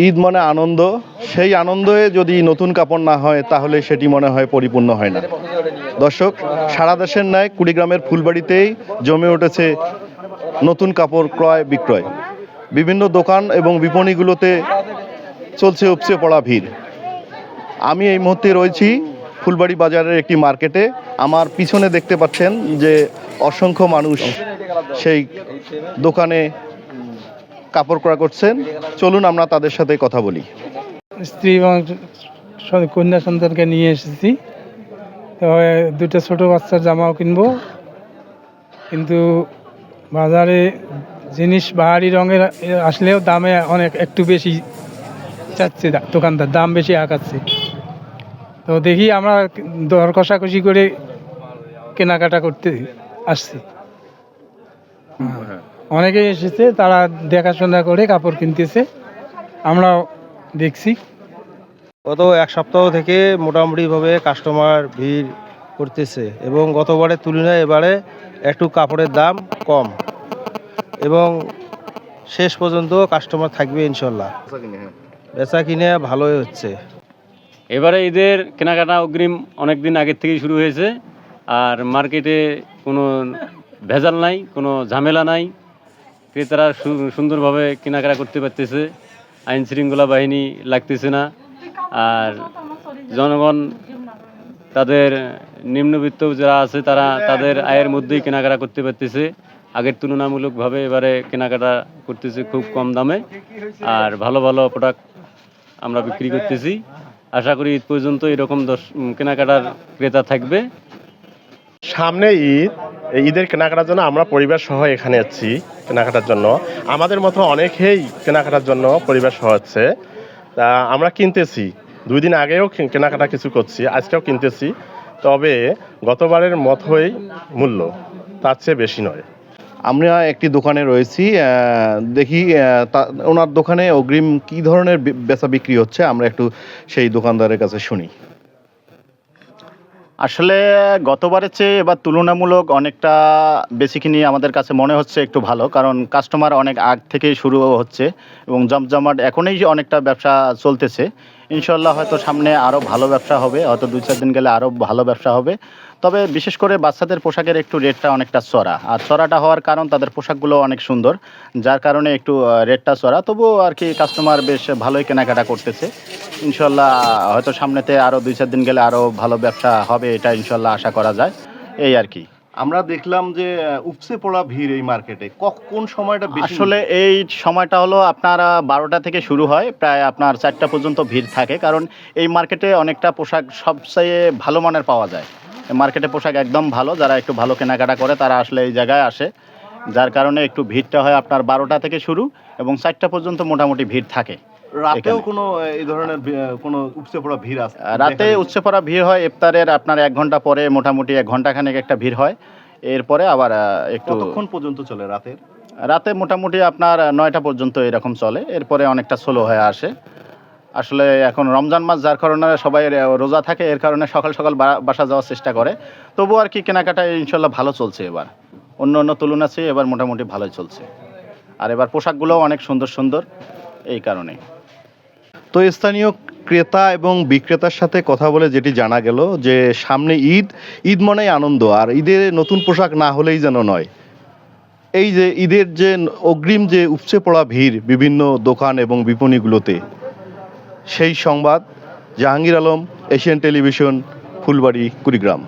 ঈদ মানে আনন্দ, সেই আনন্দে যদি নতুন কাপড় না হয় তাহলে সেটি মনে হয় পরিপূর্ণ হয় না। দর্শক, সারা দেশের ন্যায় কুড়িগ্রামের ফুলবাড়িতেই জমে উঠেছে নতুন কাপড় ক্রয় বিক্রয়। বিভিন্ন দোকান এবং বিপণীগুলোতে চলছে উপচে পড়া ভিড়। আমি এই মুহূর্তে রয়েছি ফুলবাড়ি বাজারের একটি মার্কেটে। আমার পিছনে দেখতে পাচ্ছেন যে অসংখ্য মানুষ সেই দোকানে কাপড় ক্রয় করছেন। চলুন আমরা তাদের সাথে কথা বলি। স্ত্রী এবং কন্যা সন্তানকে নিয়ে এসেছি, তো দুটো ছোট বাচ্চার জামাও কিনবো, কিন্তু বাজারে জিনিস বাহারি রঙের আসলেও দামে অনেক একটু বেশি চাচ্ছে, দোকানদার দাম বেশি আঁকাচ্ছে। তো দেখি আমরা দর কষাকষি করে কেনাকাটা করতে আসছি। অনেকেই এসেছে, তারা দেখাশোনা করে কাপড় কিনতেছে, আমরাও দেখছি। গত এক সপ্তাহ থেকে মোটামুটিভাবে কাস্টমার ভিড় করতেছে এবং গতবারের তুলনায় এবারে একটু কাপড়ের দাম কম এবং শেষ পর্যন্ত কাস্টমার থাকবে ইনশাল্লাহ। বেচা কিনে ভালোই হচ্ছে। এবারে ঈদের কেনাকাটা অগ্রিম অনেক দিন আগের থেকেই শুরু হয়েছে, আর মার্কেটে কোনো ভেজাল নাই, কোনো ঝামেলা নাই। ক্রেতারা সুন্দরভাবে কেনাকাটা করতে পারতেছে, আইন শৃঙ্খলা বাহিনী লাগতেছে না, আর জনগণ তাদের নিম্নবিত্ত যারা আছে তারা তাদের আয়ের মধ্যেই কেনাকাটা করতে পারতেছে। আগের তুলনামূলকভাবে এবারে কেনাকাটা করতেছে খুব কম দামে, আর ভালো ভালো প্রোডাক্ট আমরা বিক্রি করতেছি। আশা করি ঈদ পর্যন্ত এরকম কেনাকাটার ক্রেতা থাকবে। সামনে ঈদ, ঈদের কেনাকাটার জন্য আমরা পরিবার সহ এখানে এসেছি কেনাকাটার জন্য। আমাদের মতো অনেকেই কেনাকাটার জন্য পরিবার সহ হচ্ছে, তা আমরা কিনতেছি। 2 দিন আগেও কেনাকাটা কিছু করছি, আজকেও কিনতেছি। তবে গতবারের মতোই মূল্য, তার চেয়ে বেশি নয়। আমরা একটি দোকানে রয়েছি, দেখি ওনার দোকানে অগ্রিম কি ধরনের বেচা বিক্রি হচ্ছে। আমরা একটু সেই দোকানদারের কাছে শুনি। আসলে গতবারের চেয়ে এবার তুলনামূলক অনেকটা বেশি কিনি আমাদের কাছে মনে হচ্ছে একটু ভালো, কারণ কাস্টমার অনেক আগ থেকেই শুরু হচ্ছে এবং জমজমাট এখনই অনেকটা ব্যবসা চলতেছে। ইনশাল্লাহ হয়তো সামনে আরও ভালো ব্যবসা হবে, হয়তো 2-4 দিন গেলে আরও ভালো ব্যবসা হবে। তবে বিশেষ করে বাচ্চাদের পোশাকের একটু রেটটা অনেকটা চড়া, আর চড়াটা হওয়ার কারণ তাদের পোশাকগুলো অনেক সুন্দর, যার কারণে একটু রেটটা চড়া। তবুও আর কি কাস্টমার বেশ ভালোই কেনাকাটা করতেছে। ইনশাল্লাহ হয়তো সামনেতে আরও 2-4 দিন গেলে আরও ভালো ব্যবসা হবে, এটা ইনশাল্লাহ আশা করা যায়। এই আর কি। আমরা দেখলাম যে উপচে পড়া ভিড় এই মার্কেটে, কোন সময়টা বেশি? আসলে এই সময়টা হলো আপনার 12টা থেকে শুরু হয়, প্রায় আপনার 4টা পর্যন্ত ভিড় থাকে, কারণ এই মার্কেটে অনেকটা পোশাক সবচেয়ে ভালো মানের পাওয়া যায়। মার্কেটে পোশাক একদম ভালো, যারা একটু ভালো কেনাকাটা করে তারা আসলে এই জায়গায় আসে, যার কারণে একটু ভিড়টা হয় আপনার 12টা থেকে শুরু এবং 4টা পর্যন্ত মোটামুটি ভিড় থাকে। রাতেও কোনো এই ধরনের কোনো উপচে পড়া ভিড় আছে? রাতে উপচে পড়া ভিড় হয় ইফতারের আপনার 1 ঘন্টা পরে, মোটামুটি 1 ঘন্টাখানেক একটা ভিড় হয়। এরপরে আবার একটু। কতক্ষণ পর্যন্ত চলে রাতের? রাতে মোটামুটি আপনার 9টা পর্যন্ত এরকম চলে, এরপরে অনেকটা স্লো হয়ে আসে। আসলে এখন রমজান মাস, যার কারণে সবাই রোজা থাকে, এর কারণে সকাল সকাল বাসা যাওয়ার চেষ্টা করে। তবু আর কি কেনাকাটা ইনশাল্লাহ ভালো চলছে এবার, অন্য তুলনা চেয়ে এবার মোটামুটি ভালোই চলছে। আর এবার পোশাকগুলোও অনেক সুন্দর সুন্দর, এই কারণে। তো স্থানীয় ক্রেতা এবং বিক্রেতার সাথে কথা বলে যেটি জানা গেল যে সামনে ঈদ মানেই আনন্দ, আর ঈদের নতুন পোশাক না হলেই যেন নয়। এই যে ঈদের যে অগ্রিম যে উপচে পড়া ভিড় বিভিন্ন দোকান এবং বিপণীগুলোতে, সেই সংবাদ। Jahangir Alam, Asian television, Phulbari, Kurigram.